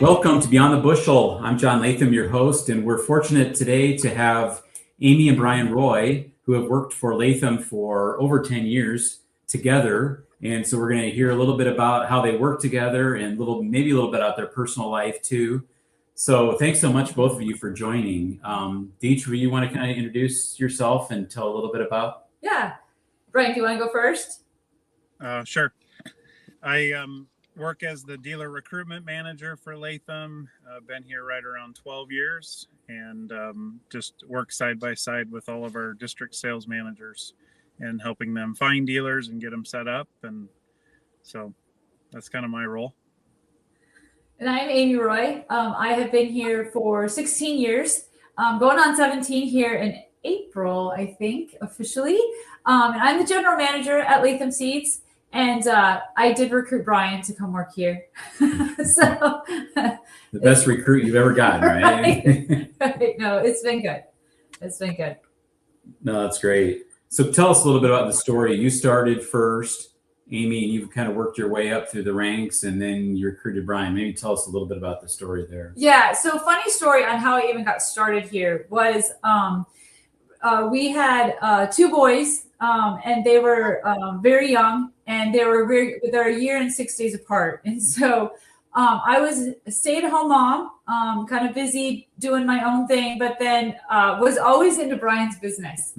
Welcome to Beyond the Bushel. I'm John Latham, your host, and we're fortunate today to have Amy and Bryan Rohe, who have worked for Latham for over 10 years together. And so we're going to hear a little bit about how they work together and maybe a little bit about their personal life too. So thanks so much, both of you, for joining. Deech, you want to kind of introduce yourself and tell a little bit about? Yeah. Bryan, do you want to go first? Sure. I work as the dealer recruitment manager for Latham. I've been here right around 12 years and just work side by side with all of our district sales managers and helping them find dealers and get them set up. And so that's kind of my role. And I'm Amy Rohe. I have been here for 16 years, going on 17 here in April, I think, officially. And I'm the general manager at Latham Seeds. And I did recruit Bryan to come work here. So the best recruit you've ever gotten, right? Right. No, it's been good. It's been good. No, that's great. So tell us a little bit about the story. You started first, Amy, and you've kind of worked your way up through the ranks, and then you recruited Bryan. Maybe tell us a little bit about the story there. Yeah. So funny story on how I even got started here was we had two boys, and they were very young, and they're a year and 6 days apart. And so I was a stay-at-home mom, kind of busy doing my own thing, but then was always into Bryan's business.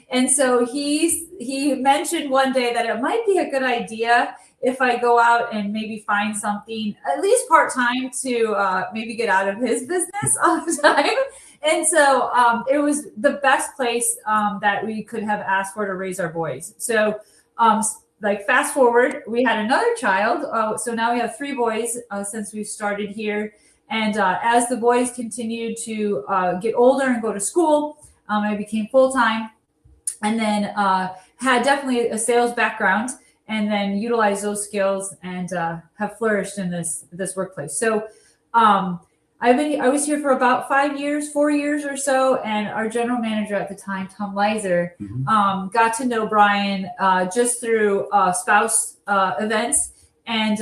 And so he mentioned one day that it might be a good idea if I go out and maybe find something at least part-time to maybe get out of his business all the time. And so it was the best place that we could have asked for to raise our boys. So fast forward, we had another child. So now we have three boys since we started here. And as the boys continued to get older and go to school, I became full-time and then had definitely a sales background and then utilized those skills and have flourished in this workplace. So I was here for about 4 years or so, and our general manager at the time, Tom Leiser, got to know Bryan just through spouse events and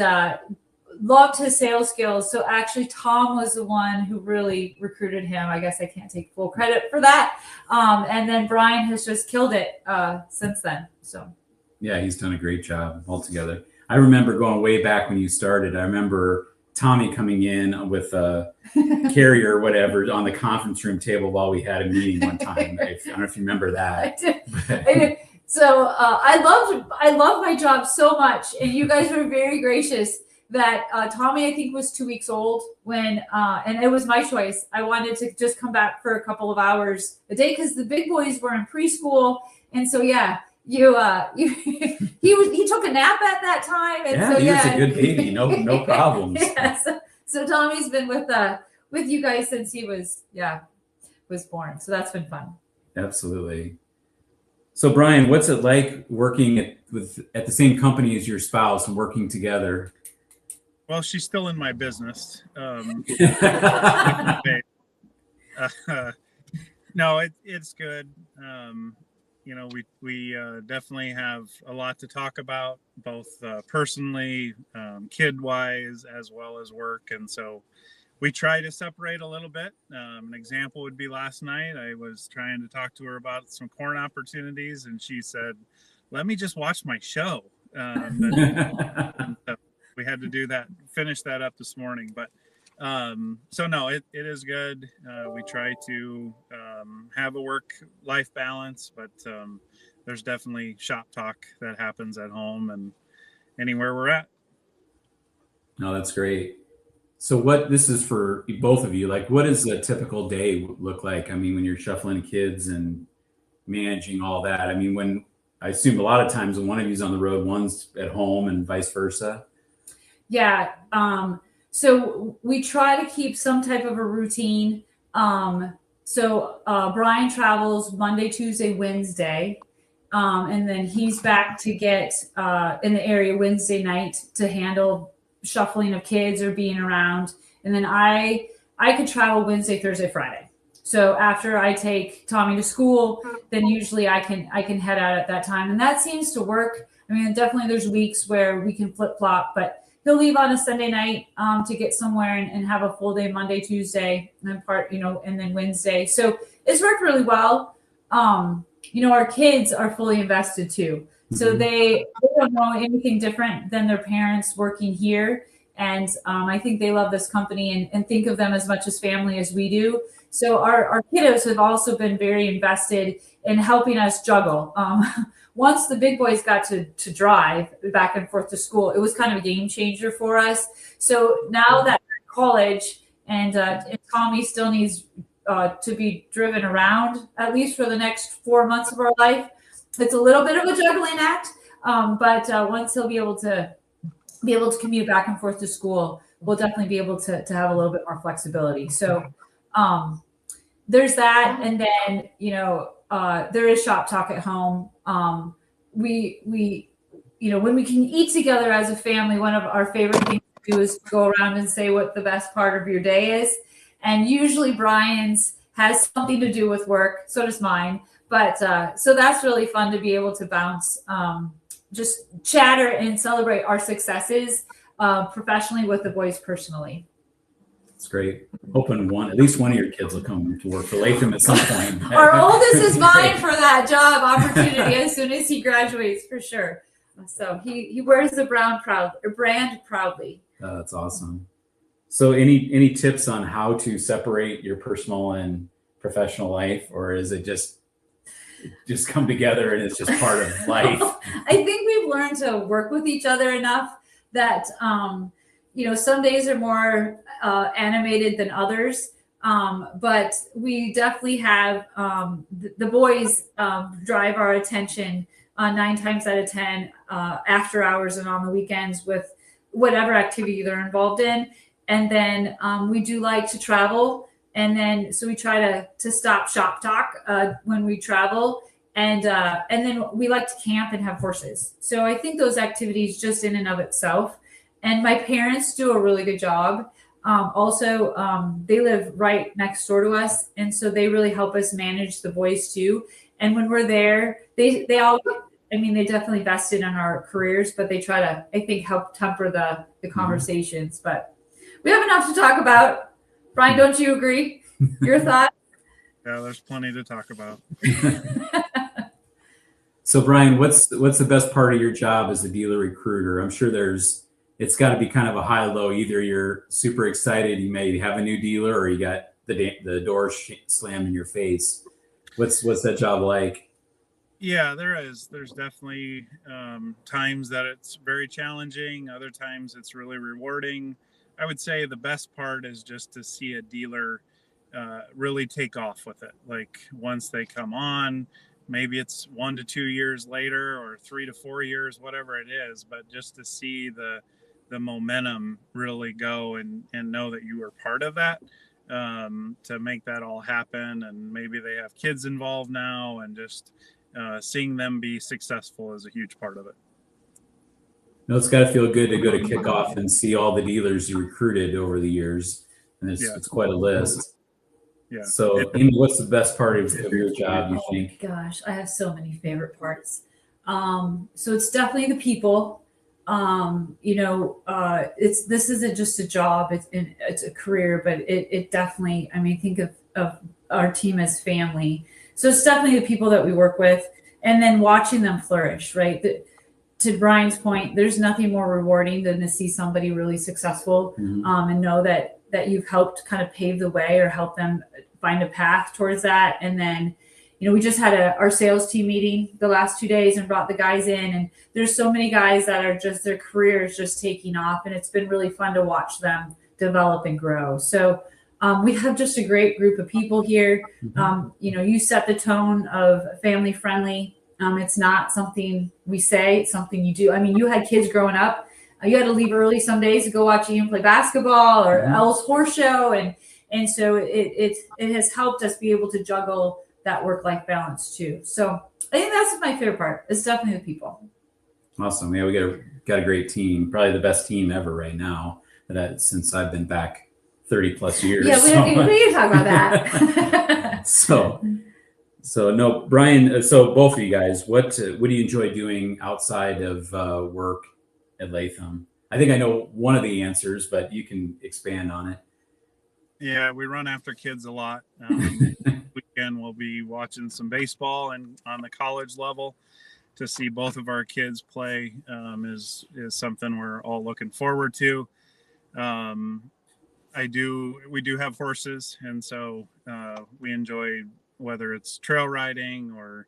loved his sales skills. So actually, Tom was the one who really recruited him. I guess I can't take full credit for that. And then Bryan has just killed it since then. So yeah, he's done a great job altogether. I remember going way back when you started. I remember Tommy coming in with a carrier or whatever on the conference room table while we had a meeting one time. I don't know if you remember that. I did. So I love my job so much, and you guys were very gracious that Tommy, I think, was 2 weeks old when, and it was my choice. I wanted to just come back for a couple of hours a day because the big boys were in preschool, and so yeah. He took a nap at that time, and yeah, he was a good baby, no problems. Yeah, so Tommy's been with you guys since he was born, so that's been fun. Absolutely. So Bryan, what's it like working at the same company as your spouse and working together? Well, she's still in my business. No, it's good. We definitely have a lot to talk about, both personally, kid-wise, as well as work. And so we try to separate a little bit. An example would be last night. I was trying to talk to her about some corn opportunities, and she said, "Let me just watch my show." And so we had to do that, finish that up this morning. But so no, it is good. We try to have a work-life balance, but there's definitely shop talk that happens at home and anywhere we're at. No, that's great. So this is for both of you, like, what does a typical day look like? I mean, when you're shuffling kids and managing all that, I mean, when I assume a lot of times when one of you's on the road, one's at home and vice versa. Yeah. So we try to keep some type of a routine. So Bryan travels Monday, Tuesday, Wednesday. And then he's back to get in the area Wednesday night to handle shuffling of kids or being around. And then I could travel Wednesday, Thursday, Friday. So after I take Tommy to school, then usually I can head out at that time. And that seems to work. I mean, definitely there's weeks where we can flip flop, but he'll leave on a Sunday night to get somewhere and have a full day Monday, Tuesday, and then and then Wednesday. So it's worked really well. Our kids are fully invested too. So they don't know anything different than their parents working here. And I think they love this company and think of them as much as family as we do. So our kiddos have also been very invested in helping us juggle. Once the big boys got to drive back and forth to school, it was kind of a game changer for us. So now that we're in college and Tommy still needs to be driven around, at least for the next 4 months of our life, it's a little bit of a juggling act. But once he'll be able to commute back and forth to school, we'll definitely be able to have a little bit more flexibility. So there's that. And then, there is shop talk at home. We when we can eat together as a family, one of our favorite things to do is go around and say what the best part of your day is. And usually Brian's has something to do with work. So does mine. But so that's really fun to be able to bounce, just chatter and celebrate our successes professionally with the boys personally. It's great. Hoping at least one of your kids will come to work for Latham at some point. Our oldest is vying for that job opportunity as soon as he graduates, for sure. So he wears the brand proudly. That's awesome. So any tips on how to separate your personal and professional life, or is it just come together and it's just part of life? I think we've learned to work with each other enough that some days are more animated than others, but we definitely have the boys drive our attention 9 times out of 10 after hours and on the weekends with whatever activity they're involved in. And then we do like to travel. And then, so we try to stop shop talk when we travel. And then we like to camp and have horses. So I think those activities just in and of itself. And my parents do a really good job. They live right next door to us. And so they really help us manage the boys too. And when we're there, they definitely vested in our careers, but they try to, I think, help temper the conversations. But we have enough to talk about. Brian, don't you agree? Your thoughts? Yeah, there's plenty to talk about. So Brian, what's the best part of your job as a dealer recruiter? I'm sure it's got to be kind of a high low. Either you're super excited, you may have a new dealer, or you got the door slammed in your face. What's that job like? Yeah, there's definitely times that it's very challenging. Other times it's really rewarding. I would say the best part is just to see a dealer really take off with it. Like once they come on, maybe it's 1 to 2 years later or 3 to 4 years, whatever it is, but just to see the momentum really go and know that you were part of that, to make that all happen. And maybe they have kids involved now, and just seeing them be successful is a huge part of it. No, it's got to feel good to go to kickoff and see all the dealers you recruited over the years. And it's quite a list. Yeah. So Amy, what's the best part of your job, you think? Gosh, I have so many favorite parts. So it's definitely the people. This isn't just a job, it's a career, but it definitely, think of our team as family. So it's definitely the people that we work with, and then watching them flourish, right? To Brian's point, there's nothing more rewarding than to see somebody really successful, and know that you've helped kind of pave the way or help them find a path towards that. And then, we just had our sales team meeting the last 2 days and brought the guys in, and there's so many guys that are just, their careers just taking off, and it's been really fun to watch them develop and grow. So we have just a great group of people here. You set the tone of family friendly. It's not something we say, it's something you do. You had kids growing up. You had to leave early some days to go watch Ian play basketball or Elle's horse show. And so it has helped us be able to juggle that work-life balance too. So I think that's my favorite part. It's definitely the people. Awesome. Yeah, we got a great team, probably the best team ever right now since I've been back 30 plus years. Yeah, we need to talk about that. So no, Brian, so both of you guys, what do you enjoy doing outside of work at Latham? I think I know one of the answers, but you can expand on it. Yeah, we run after kids a lot. Weekend we'll be watching some baseball, and on the college level, to see both of our kids play is something we're all looking forward to. We do have horses, and so we enjoy, whether it's trail riding or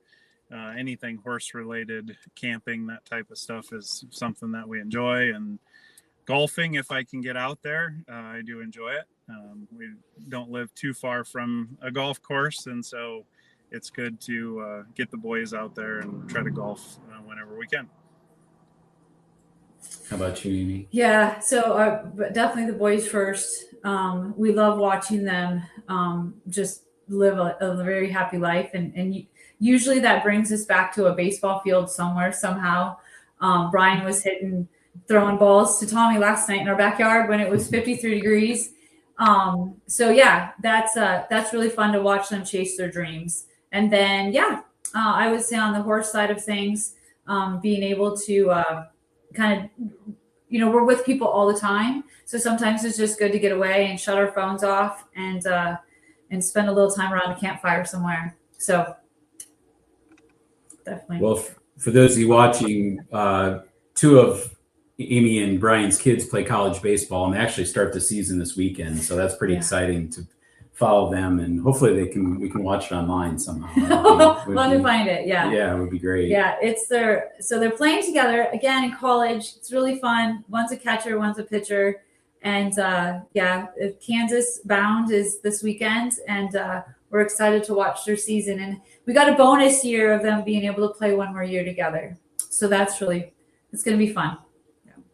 anything horse related, camping, that type of stuff is something that we enjoy. And golfing, if I can get out there, I do enjoy it. We don't live too far from a golf course, and so it's good to get the boys out there and try to golf whenever we can. How about you, Amy? Yeah, so definitely the boys first. We love watching them just live a very happy life, and usually that brings us back to a baseball field somewhere somehow. Brian was throwing balls to Tommy last night in our backyard when it was 53 degrees. So yeah, that's really fun to watch them chase their dreams. And then I would say on the horse side of things, being able to kind of, we're with people all the time, so sometimes it's just good to get away and shut our phones off and spend a little time around a campfire somewhere. So definitely. Well, for those of you watching, two of Amy and Brian's kids play college baseball, and they actually start the season this weekend. So that's pretty exciting to follow them, and hopefully we can watch it online somehow. Love to find it. Yeah, it would be great. Yeah, they're playing together again in college. It's really fun. One's a catcher, one's a pitcher, and Kansas bound is this weekend, and we're excited to watch their season. And we got a bonus year of them being able to play one more year together. So it's going to be fun.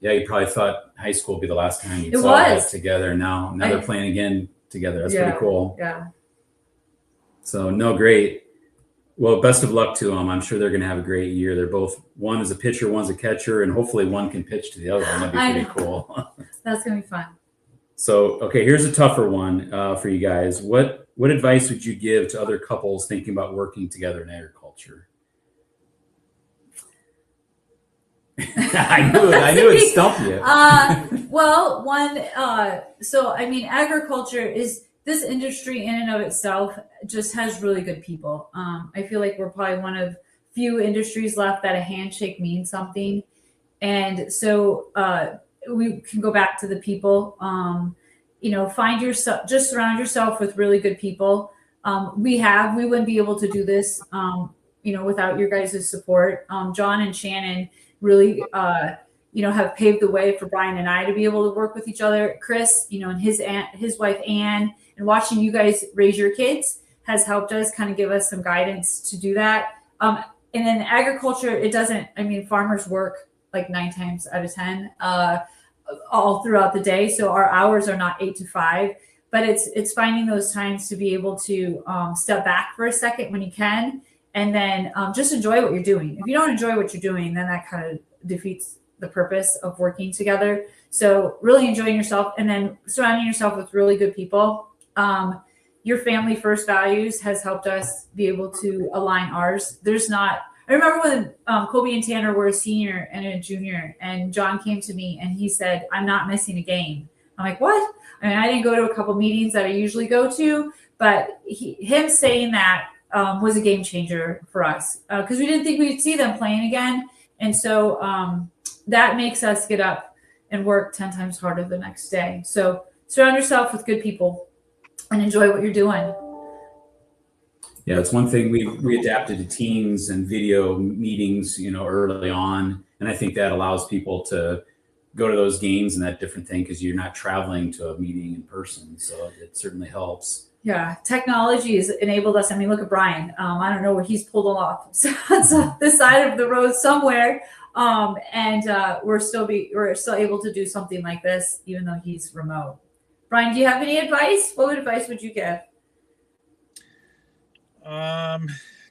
Yeah, you probably thought high school would be the last time you saw that together. Now they're playing again together. That's pretty cool. Yeah. So great. Well, best of luck to them. I'm sure they're going to have a great year. They're both, one is a pitcher, one's a catcher, and hopefully one can pitch to the other one. That'd be pretty cool. That's going to be fun. So, okay, here's a tougher one for you guys. What advice would you give to other couples thinking about working together in agriculture? I knew it stumped you. Agriculture is, this industry in and of itself just has really good people. I feel like we're probably one of few industries left that a handshake means something. And so we can go back to the people. Just surround yourself with really good people. We wouldn't be able to do this, without your guys' support. John and Shannon really, have paved the way for Brian and I to be able to work with each other. Chris, and his wife, Ann, and watching you guys raise your kids has helped us kind of give us some guidance to do that. And then agriculture, farmers work like 9 times out of 10 all throughout the day. So our hours are not 8 to 5, but it's finding those times to be able to step back for a second when you can, and then just enjoy what you're doing. If you don't enjoy what you're doing, then that kind of defeats the purpose of working together. So really enjoying yourself, and then surrounding yourself with really good people. Your family first values has helped us be able to align ours. I remember when Colby and Tanner were a senior and a junior, and John came to me and he said, "I'm not missing a game." I'm like, "What?" I didn't go to a couple meetings that I usually go to, but him saying that was a game changer for us, because we didn't think we'd see them playing again. And so that makes us get up and work 10 times harder the next day. So surround yourself with good people and enjoy what you're doing. Yeah, it's one thing we adapted to Teams and video meetings, early on. And I think that allows people to go to those games and that different thing, because you're not traveling to a meeting in person. So it certainly helps. Yeah, technology has enabled us. Look at Brian. I don't know where he's pulled off. So the side of the road somewhere. And we're still able to do something like this, even though he's remote. Brian, do you have any advice? What advice would you give?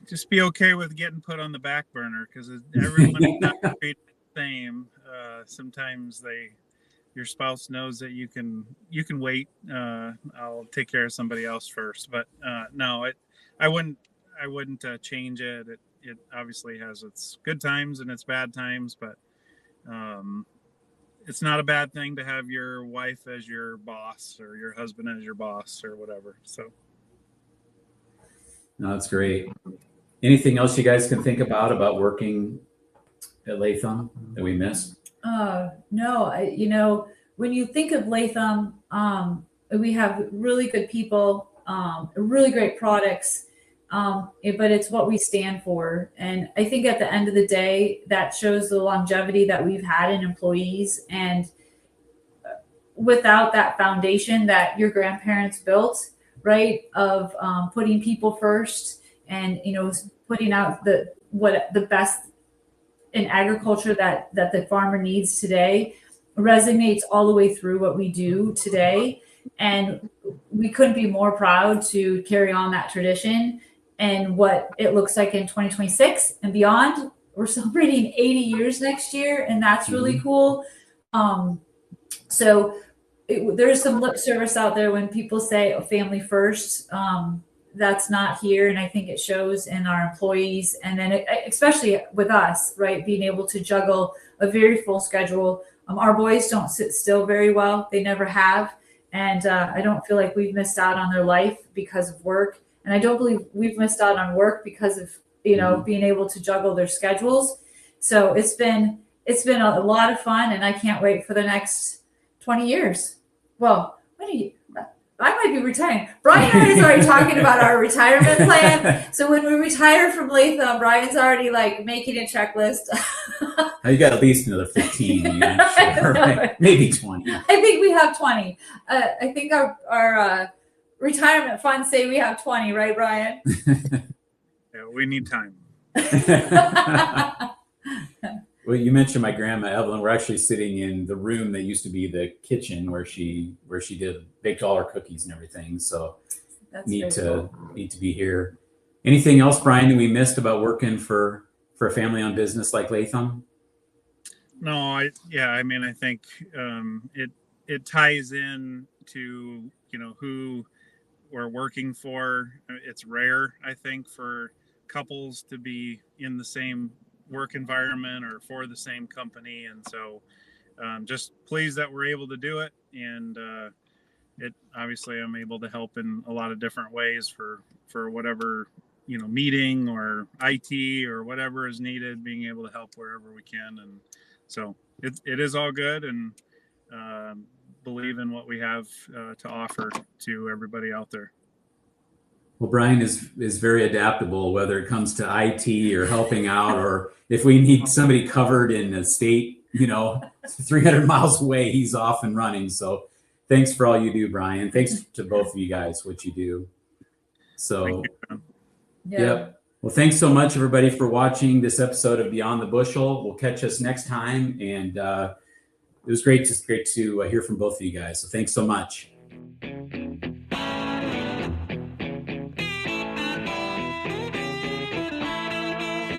Just be okay with getting put on the back burner, because everyone is not the same. Sometimes your spouse knows that you can wait. I'll take care of somebody else first. But no, I wouldn't change it. It obviously has its good times and its bad times, but it's not a bad thing to have your wife as your boss or your husband as your boss or whatever. So. No, that's great. Anything else you guys can think about working at Latham that we missed? No, when you think of Latham, we have really good people, really great products, but it's what we stand for. And I think at the end of the day, that shows the longevity that we've had in employees. And without that foundation that your grandparents built, right, of putting people first and, putting out the best in agriculture that the farmer needs today, resonates all the way through what we do today. And we couldn't be more proud to carry on that tradition and what it looks like in 2026 and beyond. We're celebrating 80 years next year, and that's really cool. There's some lip service out there when people say family first. That's not here. And I think it shows in our employees. And then especially with us, right, being able to juggle a very full schedule. Our boys don't sit still very well. They never have. And I don't feel like we've missed out on their life because of work. And I don't believe we've missed out on work because of, being able to juggle their schedules. So it's been a lot of fun, and I can't wait for the next 20 years. Well, I might be retiring. Brian and I is already talking about our retirement plan. So when we retire from Latham, Brian's already making a checklist. You got at least another 15, sure, right? Maybe 20. I think we have 20. I think our retirement funds say we have 20, right, Brian? Yeah, we need time. Well, you mentioned my grandma Evelyn. We're actually sitting in the room that used to be the kitchen where she baked all her cookies and everything. So that's need to cool. be here. Anything else, Brian, that we missed about working for a family-owned business like Latham? No, I think it ties in to who we're working for. It's rare, I think, for couples to be in the same work environment or for the same company, and so just pleased that we're able to do it. And it obviously I'm able to help in a lot of different ways for whatever meeting or IT or whatever is needed, being able to help wherever we can. And so it is all good, and believe in what we have to offer to everybody out there. Well, Brian is very adaptable, whether it comes to IT or helping out, or if we need somebody covered in a state, 300 miles away, he's off and running. So thanks for all you do, Brian. Thanks to both of you guys, what you do. So, yep. Well, thanks so much, everybody, for watching this episode of Beyond the Bushel. We'll catch us next time. And it was great to hear from both of you guys. So thanks so much.